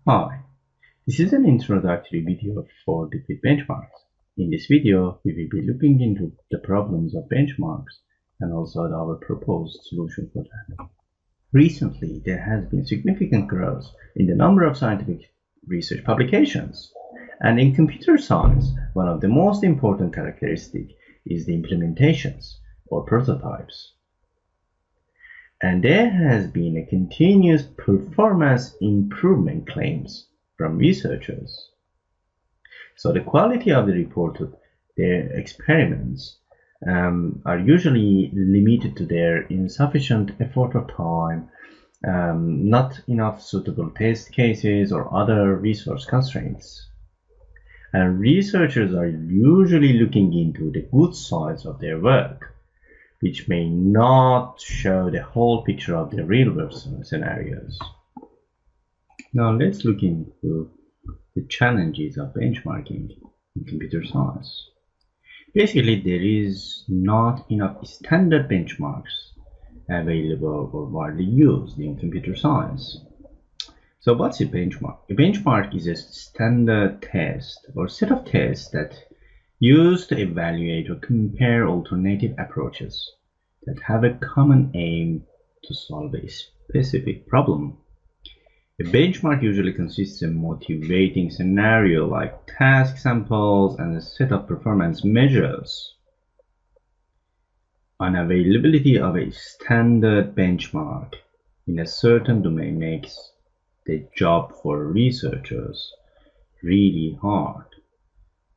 Hi, this is an introductory video for liquid benchmarks. In this video, we will be looking into the problems of benchmarks and also our proposed solution for that. Recently, there has been significant growth in the number of scientific research publications. And in computer science, one of the most important characteristics is the implementations or prototypes. And there has been a continuous performance improvement claims from researchers. So the quality of the reported their experiments are usually limited to their insufficient effort or time, not enough suitable test cases or other resource constraints. And researchers are usually looking into the good sides of their work, which may not show the whole picture of the real-world scenarios. Now let's look into the challenges of benchmarking in computer science. Basically, there is not enough standard benchmarks available or widely used in computer science. So what's a benchmark? A benchmark is a standard test or set of tests that used to evaluate or compare alternative approaches that have a common aim to solve a specific problem. A benchmark usually consists of a motivating scenario like task samples and a set of performance measures. Unavailability of a standard benchmark in a certain domain makes the job for researchers really hard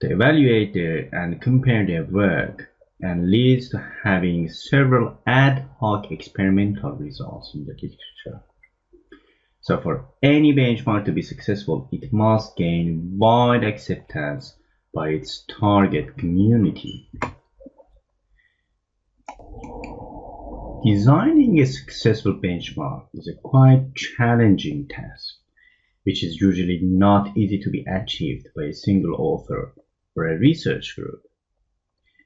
to evaluate and compare their work, and leads to having several ad hoc experimental results in the literature. So for any benchmark to be successful, it must gain wide acceptance by its target community. Designing a successful benchmark is a quite challenging task, which is usually not easy to be achieved by a single author or a research group.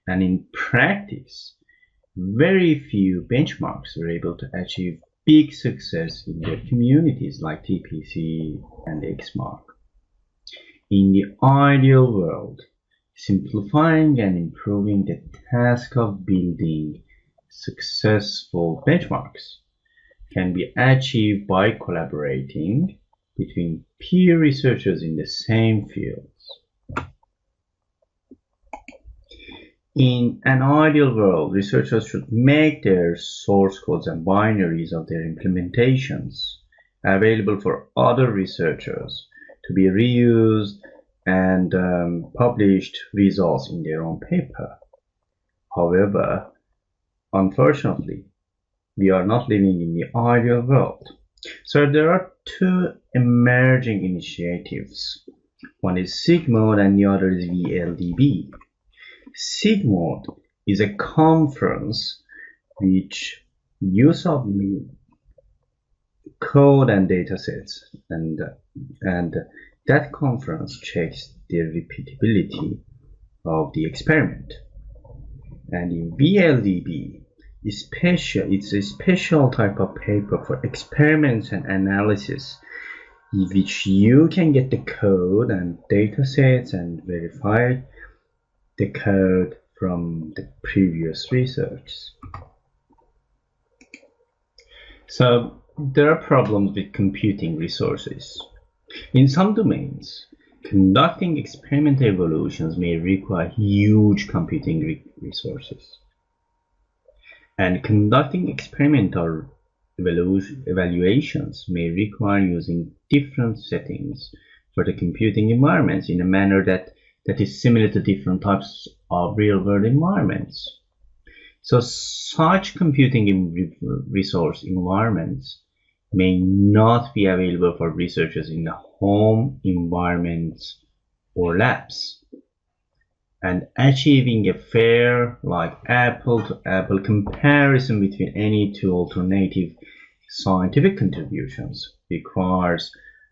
And in practice, very few benchmarks are able to achieve big success in their communities like TPC and XMark. In the ideal world, simplifying and improving the task of building successful benchmarks can be achieved by collaborating between peer researchers in the same fields. In an ideal world, researchers should make their source codes and binaries of their implementations available for other researchers to be reused and published results in their own paper. However, unfortunately, we are not living in the ideal world. So there are two emerging initiatives. One is SIGMOD and the other is VLDB. SIGMOD is a conference which you submit code and datasets, and that conference checks the repeatability of the experiment. And in VLDB, it's a special type of paper for experiments and analysis, in which you can get the code and datasets and verify the code from the previous research. So there are problems with computing resources. In some domains, conducting experimental evaluations may require huge computing resources. And conducting experimental evaluations may require using different settings for the computing environments in a manner that is similar to different types of real-world environments. So such computing resource environments may not be available for researchers in the home environments or labs. And achieving a fair, like apple-to-apple comparison between any two alternative scientific contributions requires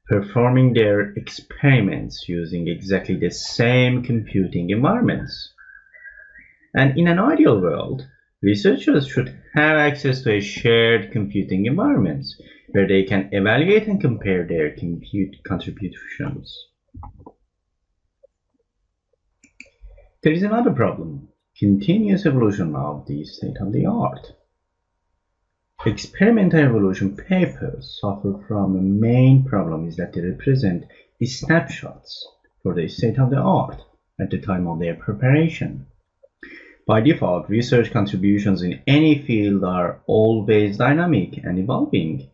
performing their experiments using exactly the same computing environments. And in an ideal world, researchers should have access to a shared computing environment where they can evaluate and compare their contributions. There is another problem: continuous evolution of the state-of-the-art. Experimental evolution papers suffer from a main problem is that they represent snapshots for the state-of-the-art at the time of their preparation. By default, research contributions in any field are always dynamic and evolving.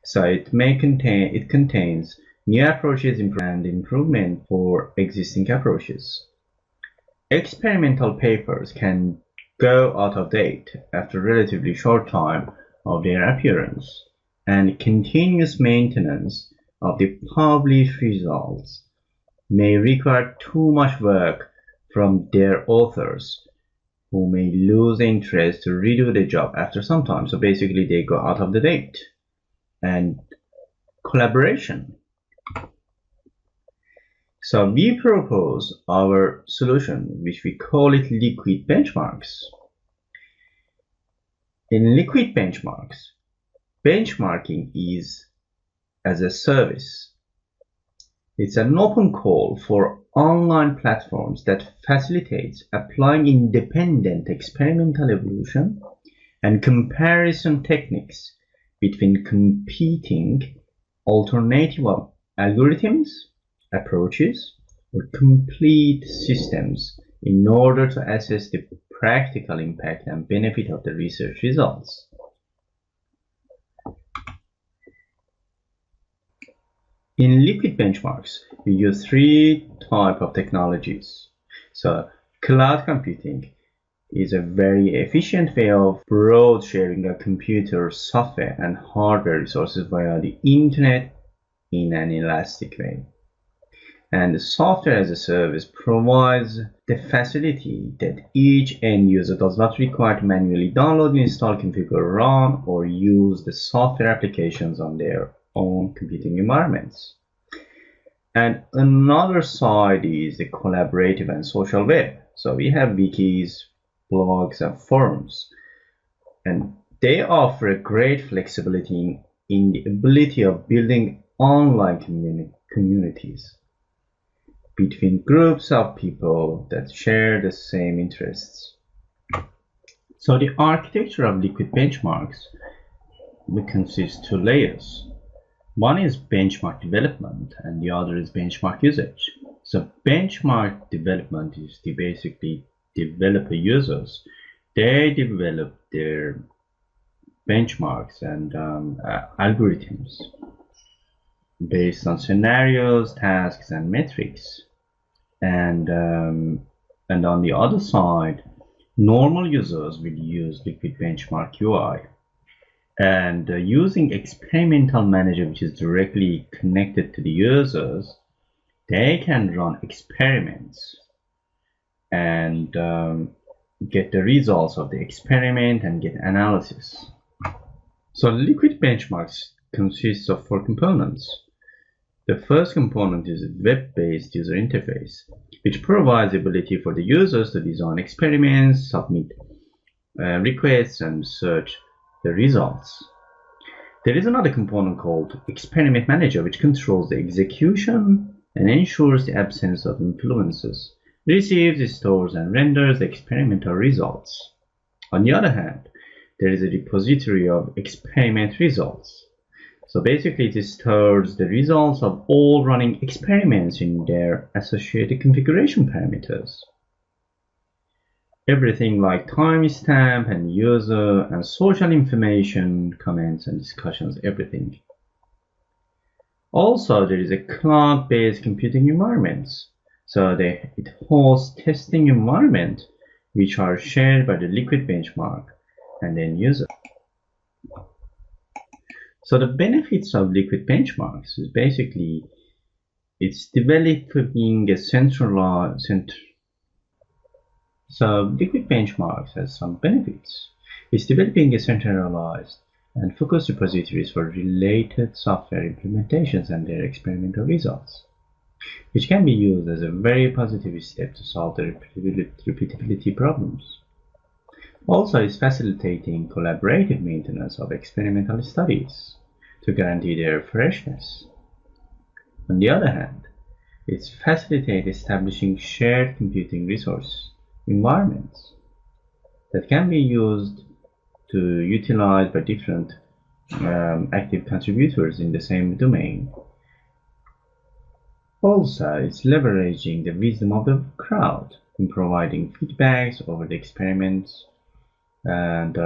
So it contains new approaches and improvement for existing approaches. Experimental papers can go out of date after a relatively short time of their appearance, and continuous maintenance of the published results may require too much work from their authors, who may lose interest to redo the job after some time. So basically they go out of the date. And collaboration. So we propose our solution, which we call it liquid benchmarks. In liquid benchmarks, benchmarking is as a service. It's an open call for online platforms that facilitates applying independent experimental evolution and comparison techniques between competing alternative algorithms, approaches, or complete systems in order to assess the practical impact and benefit of the research results. In liquid benchmarks, we use three types of technologies. So cloud computing is a very efficient way of broad sharing of computer software and hardware resources via the internet in an elastic way. And the software as a service provides the facility that each end user does not require to manually download, install, configure, run, or use the software applications on their own computing environments. And another side is the collaborative and social web. So we have wikis, blogs, and forums, and they offer a great flexibility in the ability of building online communities between groups of people that share the same interests. So the architecture of liquid benchmarks consists of two layers. One is benchmark development and the other is benchmark usage. So benchmark development is the basically developer users. They develop their benchmarks and algorithms based on scenarios, tasks, and metrics. And on the other side, normal users will use liquid benchmark UI. And using experimental manager, which is directly connected to the users, they can run experiments and get the results of the experiment and get analysis. So liquid benchmarks consists of 4 components. The first component is a web-based user interface, which provides the ability for the users to design experiments, submit requests, and search the results. There is another component called Experiment Manager, which controls the execution and ensures the absence of influences, receives, stores, and renders the experimental results. On the other hand, there is a repository of experiment results. So basically it stores the results of all running experiments in their associated configuration parameters. Everything like timestamp and user and social information, comments and discussions, everything. Also, there is a cloud-based computing environments. So it hosts testing environment which are shared by the liquid benchmark and then user. So the benefits of liquid benchmarks is basically it's developing a centralized. So liquid benchmarks has some benefits. It's developing a centralized and focused repositories for related software implementations and their experimental results, which can be used as a very positive step to solve the repeatability problems. Also, it's facilitating collaborative maintenance of experimental studies to guarantee their freshness. On the other hand, it facilitates establishing shared computing resource environments that can be used to utilize by different active contributors in the same domain. Also, it's leveraging the wisdom of the crowd in providing feedbacks over the experiments and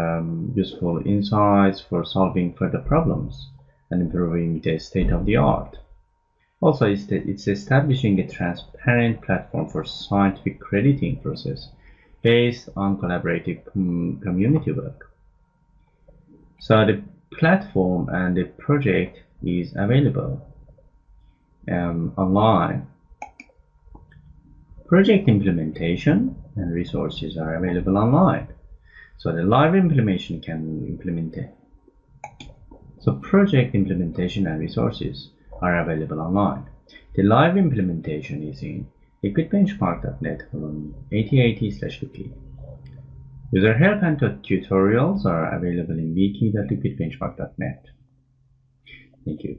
useful insights for solving further problems and improving the state of the art. Also, it's establishing a transparent platform for scientific crediting process based on collaborative community work. So the platform and the project is available online. Project implementation and resources are available online. So the live implementation can implement it. So project implementation and resources are available online. The live implementation is in liquidbenchmark.net colon 8080/wiki. User help and tutorials are available in wiki.liquidbenchmark.net. Thank you.